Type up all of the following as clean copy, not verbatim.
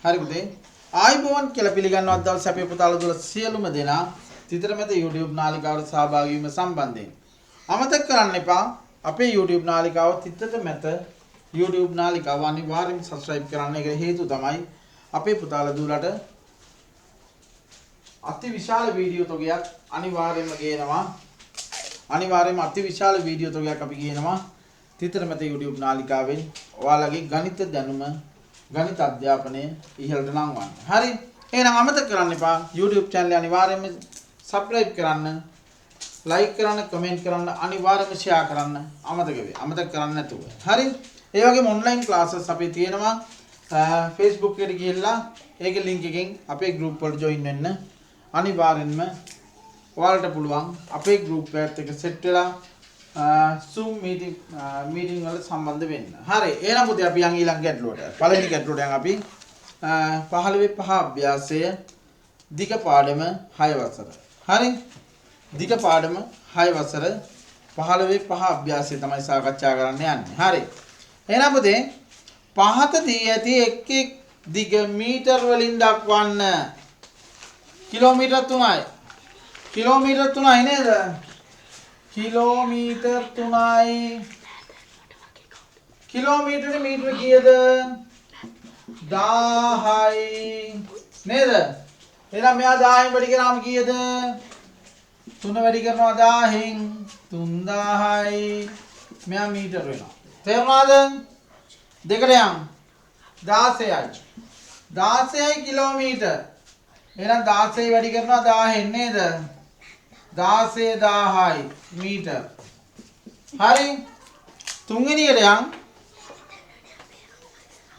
හරි පුතේ. ආයිබෝවන් කියලා පිළිගන්නවත් දවසේ අපේ පුතාලා දුර සියලුම දෙනා තිතරමෙත YouTube නාලිකාවට සහභාගී වීම සම්බන්ධයෙන්. අමතක කරන්න එපා අපේ YouTube නාලිකාව තිතරමෙත YouTube නාලිකාව අනිවාර්යෙන් subscribe කරන්න. ඒකට හේතුව තමයි අපේ පුතාලා දුරට අති විශාල වීඩියෝ තොගයක් අනිවාර්යෙන්ම ගේනවා. අනිවාර්යෙන්ම අති විශාල වීඩියෝ තොගයක් අපි ගේනවා. තිතරමෙත YouTube නාලිකාවෙන් ඔයාලගේ ගණිත දැනුම ගණිත අධ්‍යාපනය ඉහළට නංවන්න. හරි. එහෙනම් අමතක කරන්න එපා YouTube channel එක අනිවාර්යයෙන්ම subscribe කරන්න, like කරන්න, comment කරන්න, අනිවාර්යයෙන්ම share කරන්න අමතක වෙයි. අමතක කරන්න නැතුව. හරි. ඒ වගේම online classes අපේ තියෙනවා. Facebook එකට ගිහිල්ලා ඒකේ link එකෙන් අපේ group වලට join වෙන්න. අනිවාර්යෙන්ම ඔයාලට පුළුවන් අපේ group එකත් එක්ක set වෙලා Zoom meeting වල සම්බන්ධ වෙන්න. හරි. එහෙනම් පුතේ අපි යන් ඊළඟ ගැටලුවට. පළවෙනි ගැටලුවට යන් අපි 15 අභ්‍යාසය දිග පාඩම 6 වසර. හරි. දිග පාඩම 6 වසර 15 අභ්‍යාසය තමයි සාකච්ඡා කරන්න යන්නේ. හරි. එහෙනම් පුතේ පහත දී ඇති එක් එක් දිග මීටර වලින් දක්වන්න. කිලෝමීටර 3යි. කිලෝමීටර 3යි නේද? කිලෝමීටර් 3යි. කිලෝමීටරේ මීටර කීයද? 1000යි නේද? එහෙනම් මෙයා 1000න් වැඩි කරාම කීයද? 3 වැඩි කරනවා 1000න් 3000යි. මෙයා මීටර වෙනවා. තේරුණාද? දෙකට යන් 16යි. 16යි කිලෝමීටර. එහෙනම් 16යි වැඩි කරනවා 1000න් නේද? 16000යි මීටර. හරි. තුන්වෙනියට යන්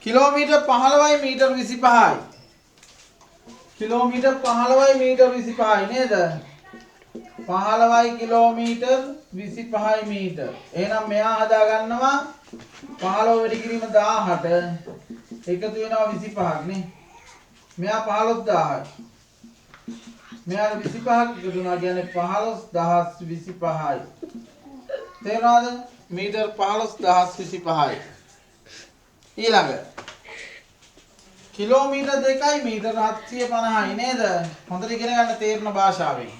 කිලෝමීටර 15යි මීටර 25යි. කිලෝමීටර 15යි මීටර 25යි නේද? 15යි කිලෝමීටර 25යි මීටර. එහෙනම් මෙයා හදා ගන්නවා 15 වැඩි කිරීම 1000ට එකතු වෙනවා 25ක් නේ. මෙයා 15000යි. මෙයාට 25ක් එකතු වෙනවා කියන්නේ 15025යි. තේරුණාද? මීටර 15025යි. ඊළඟ කිලෝමීටර 2යි මීටර 750යි නේද? හොඳට ඉගෙන ගන්න තේරෙන භාෂාවෙන්.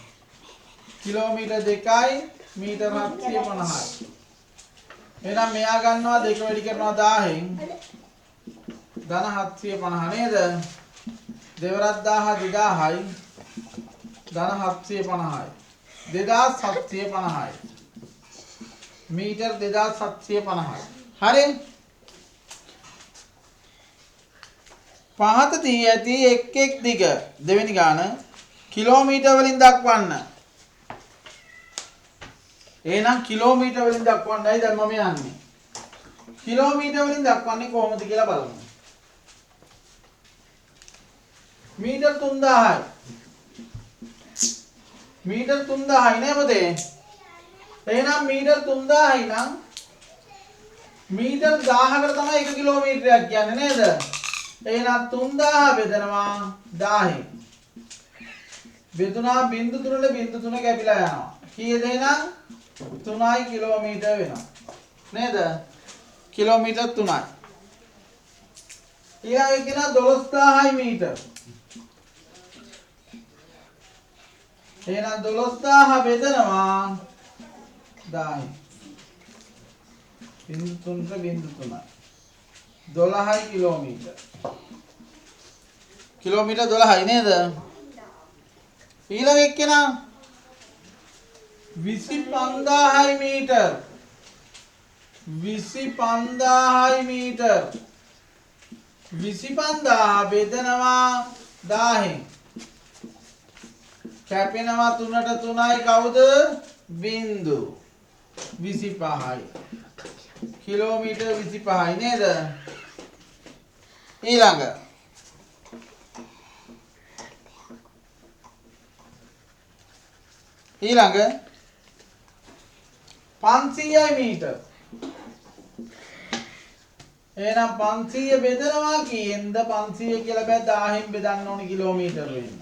කිලෝමීටර 2යි මීටර 750යි. එහෙනම් මෙයා ගන්නවා 2 වැඩි කරනවා 1000න් ධන 750 නේද? දෙවරක් 1000 2000යි ධන 750යි. 2750යි. මීටර 2750යි. හරි. පහත දී ඇති එක් එක් දිග දෙවෙනි ගාන කිලෝමීටර වලින් දක්වන්න. එහෙනම් කිලෝමීටර වලින් දක්වන්නයි දැන් මම යන්නේ. කිලෝමීටර වලින් දක්වන්නේ කොහොමද කියලා බලමු. මීටර 3000යි. මීටර 3000යි නේ පුතේ. එහෙනම් මීටර 3000යි නම් මීටර 1000කට තමයි 1 කිලෝමීටරයක් කියන්නේ නේද? එහෙනම් 3000 බෙදනවා 1000න්. බෙදුනා බිංදු 3ට බිංදු 3 කැපිලා යනවා. කීයද එහෙනම්? 3යි කිලෝමීටර වෙනවා. නේද? කිලෝමීටර 3යි. ඊළඟ එක නා 12000යි මීටර. එහෙනම් 12000 බෙදනවා 10යි. බිංදු 3ට බිංදු 3යි. 12යි කිලෝමීටර. කිලෝමීටර 12යි නේද? ඊළඟ එක්කෙනා 25000යි මීටර. 25000යි මීටර. 25000 බෙදනවා 1000න්. කැපෙනවා 3ට 3යි කවුද? බිංදු 25යි. කිලෝමීටර 25යි නේද? ඊළඟ 500යි මීටර. එහෙනම් 500 බෙදනවා කීයෙන්ද? 500 කියලා බෑ 1000න් බෙදන්න ඕනේ කිලෝමීටර වෙන්න.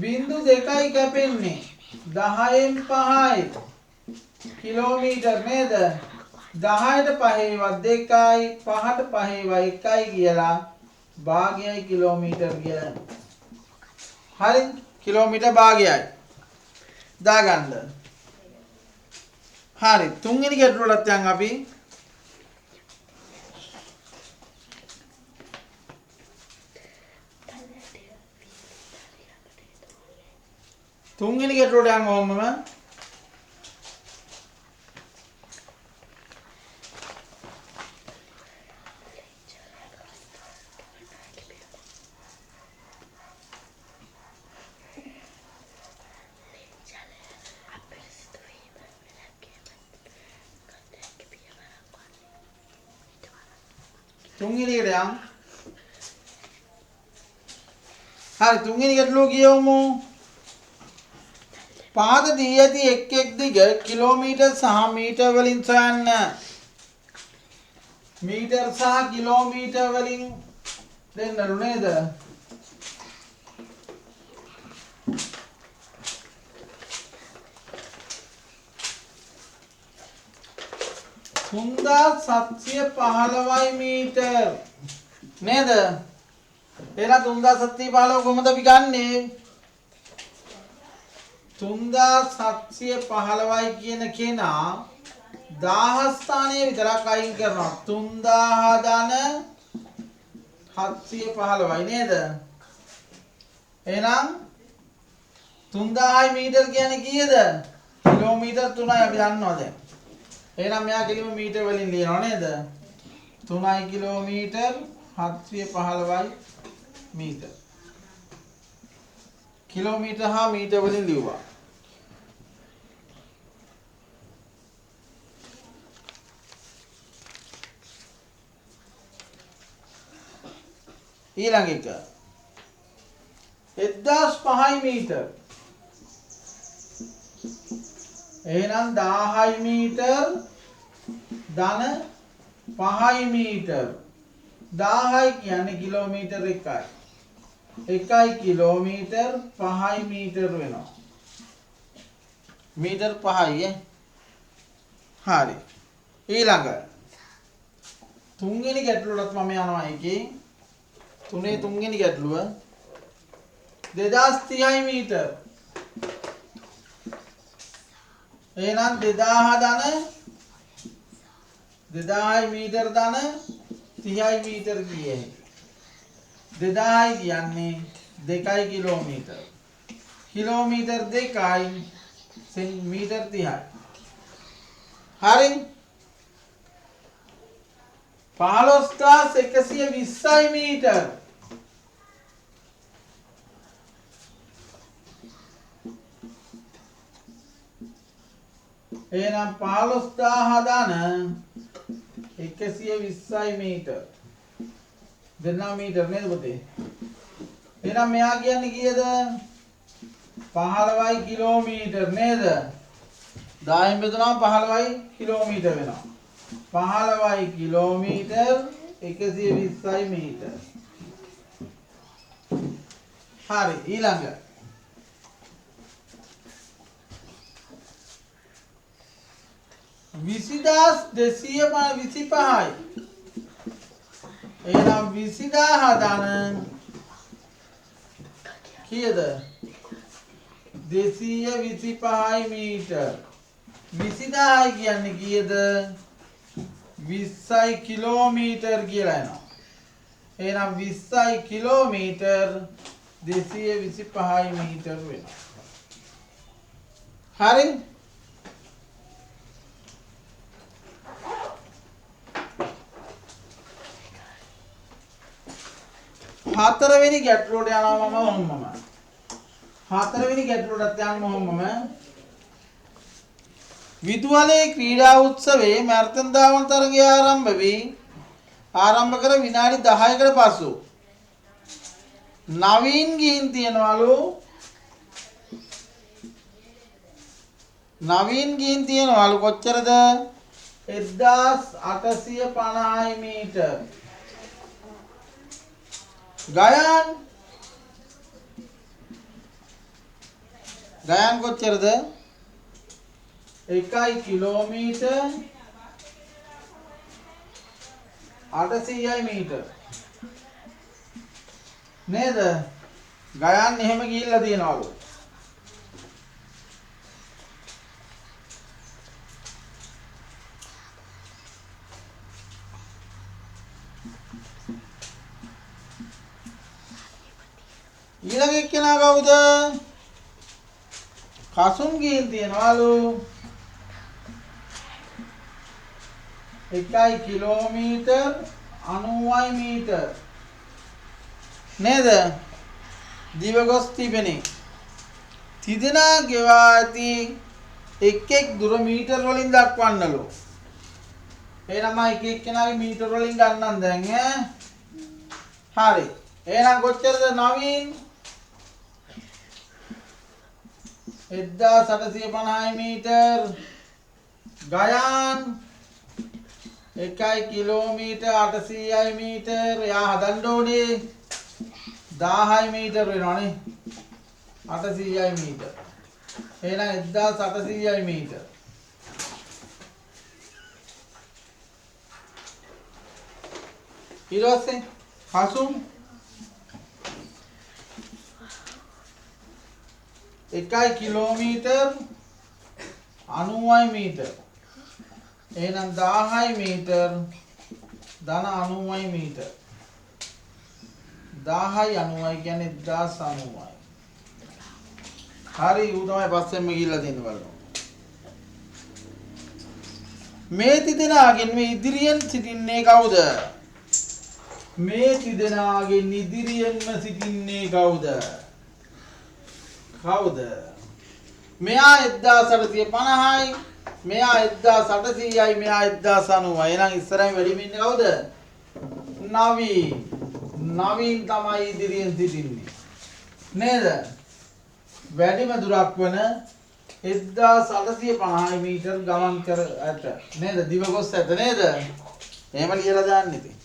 බිංදු 2යි කැපෙන්නේ 10න් 5යි කිලෝමීටර නේද? 10ට 5 2යි 5ට 5 1යි කියලා භාගයයි කිලෝමීටර් කියලා. හරි කිලෝමීටර් භාගයයි. දාගන්න. හරි තුන්වෙනි ගැටලුවට යන් අපි තුන්වෙනි ගැටලුවට යන් ඕමම තුන්වෙනි එකට යන්. හරි තුන්වෙනි ගැටලුව කියවමු. පාද දී ඇති එක් දිග කිලෝමීටර් සහ මීටර් වලින් සොයන්න. මීටර් සහ කිලෝමීටර් වලින් දෙන්නලු නේද? තුන්දා 715යි මීටර් නේද? එහෙනම් 3715 කොහොමද අපි ගන්නෙ? 3715යි කියන කෙනා 1000 ස්ථානයේ විතරක් අයින් කරනවා. 3000 ධන 715යි නේද? එහෙනම් 3000යි මීටර් කියන්නේ කීයද? කිලෝමීටර් 3යි අපි දන්නවා දැන්. එහෙනම් මෙයා කෙලිම මීටර වලින් ලියනවා නේද? 3යි කිලෝමීටර් 715යි මීටර. කිලෝමීටර හා මීටර වලින් ලියුවා. ඊළඟ එක 1005යි මීටර. එහෙනම් 1000යි මීටර ධන 5යි මීටර. 1000යි කියන්නේ කිලෝමීටර 1යි. 1යි කිලෝමීටර 5යි මීටර වෙනවා. මීටර 5යි හරි. ඊළඟ තුන්වෙනි ගැටලුවට මම යනවා එකේ. තුන්වෙනි ගැටලුව 2030යි මීටර. එහෙනම් 2000 ධන 2000යි මීටර ධන 30යි මීටර කියේ. 2000යි කියන්නේ 2යි කිලෝමීටර. කිලෝමීටර 2යි මීටර 30යි. හරි 15120යි මීටර. එහෙනම් 15000 ධන 120යි මීටර. දෙන්නා මීටර නේද පුතේ? එහෙනම් මෙයා කියන්නේ කීයද? 15යි කිලෝමීටර නේද? 10න් බෙදුනම 15යි කිලෝමීටර වෙනවා. 15යි කිලෝමීටර 120යි මීටර. හරි ඊළඟ 20225යි. එහෙනම් 20000 ධන කීයද? 225යි මීටර. 20000යි කියන්නේ කීයද? 20යි කිලෝමීටර කියලා එනවා. එහෙනම් 20යි කිලෝමීටර 225යි මීටර වෙනවා. හරි? හතරවෙනි ගැටලුවට යනවා මම ඔහොමම. හතරවෙනි ගැටලුවටත් යන්න ඔහොමම. විදුහලේ ක්‍රීඩා උත්සවයේ මැරතන් ධාවන තරගය ආරම්භ කර විනාඩි 10කට පසු නවීන් ගිහින් තියනවලු කොච්චරද? 1850යි මීටර. ගයන් කොච්චරද? 1යි කිලෝමීටර 800යි මීටර. නේද? ගයන් එහෙම ගිහිල්ලා තියනවලු. ඊළඟ එක්කෙනා කවුද? කසුන් ගිහින් තියනවලු 1 කිලෝමීටර් 90යි මීටර් නේද? දිවගොස් තිබෙනේ. තිදෙනා ගෙවා ඇති එක් දුර මීටර් වලින් දක්වන්නලු. එහෙනම් එක එක්කෙනාගේ මීටර් වලින් ගන්නම් දැන් හරි. එහෙනම් කොච්චරද නවීන්? 1850 මීටර්. ගයාන් 1 කිලෝමීටර් 800යි මීටර්. එයා හදන්න ඕනේ 1000යි මීටර් වෙනවනේ. 800යි මීටර්. එහෙනම් 1800යි මීටර්. ඊට පස්සේ කසුම් 1 කිලෝමීටර් 90යි මීටර්. එහෙනම් 1000යි මීටර් ධන 90යි මීටර්. 1000යි 90යි කියන්නේ 1090යි. හරි ඌ තමයි පස්සෙන්ම ගිහිල්ලා තියෙන බලන්න. මේ තිදෙනාගෙන් මේ ඉදිරියෙන් සිටින්නේ කවුද? මේ තිදෙනාගෙන් ඉදිරියෙන්ම සිටින්නේ කවුද? කවුද? මෙයා 1850යි, මෙයා 1800යි, මෙයා 1090යි. එහෙනම් ඉස්සරහින් වැඩිම ඉන්නේ කවුද? නවීන්. නවීන් තමයි ඉදිරියෙන් සිටින්නේ. නේද? වැඩිම දුරක් වන 1850 මීටර් ගමන් කර ඇත. නේද? දිවගොස් ඇත නේද? එහෙම ලියලා දාන්න ඉතින්.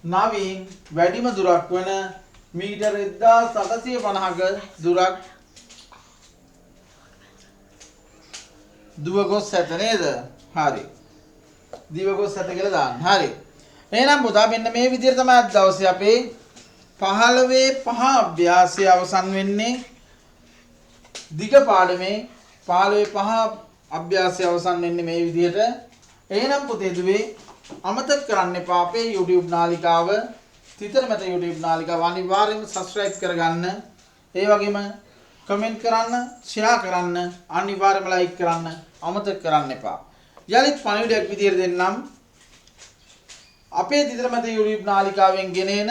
නවීන් වැඩිම දුරක් වන මීටර් 1850ක දුරක් දුවගොස් ඇත නේද? හරි. දිවගොස් ඇත කියලා දාන්න. හරි. එහෙනම් පුතා මෙන්න මේ විදිහට තමයි අද දවසේ අපේ 15 අභ්‍යාසය අවසන් වෙන්නේ. දිග පාඩමේ 15 අභ්‍යාසය අවසන් වෙන්නේ මේ විදිහට. එහෙනම් පුතේ දුවේ අමතක කරන්න එපා අපේ YouTube නාලිකාව තිතරමෙත YouTube නාලිකාව අනිවාර්යයෙන්ම subscribe කරගන්න. ඒ වගේම කමෙන්ට් කරන්න, ෂෙයා කරන්න, අනිවාර්යයෙන්ම like කරන්න අමතක කරන්න එපා. යලිත් පණිවිඩයක් විදියට දෙන්නම්. අපේ තිතරමෙත YouTube නාලිකාවෙන් ගෙනෙන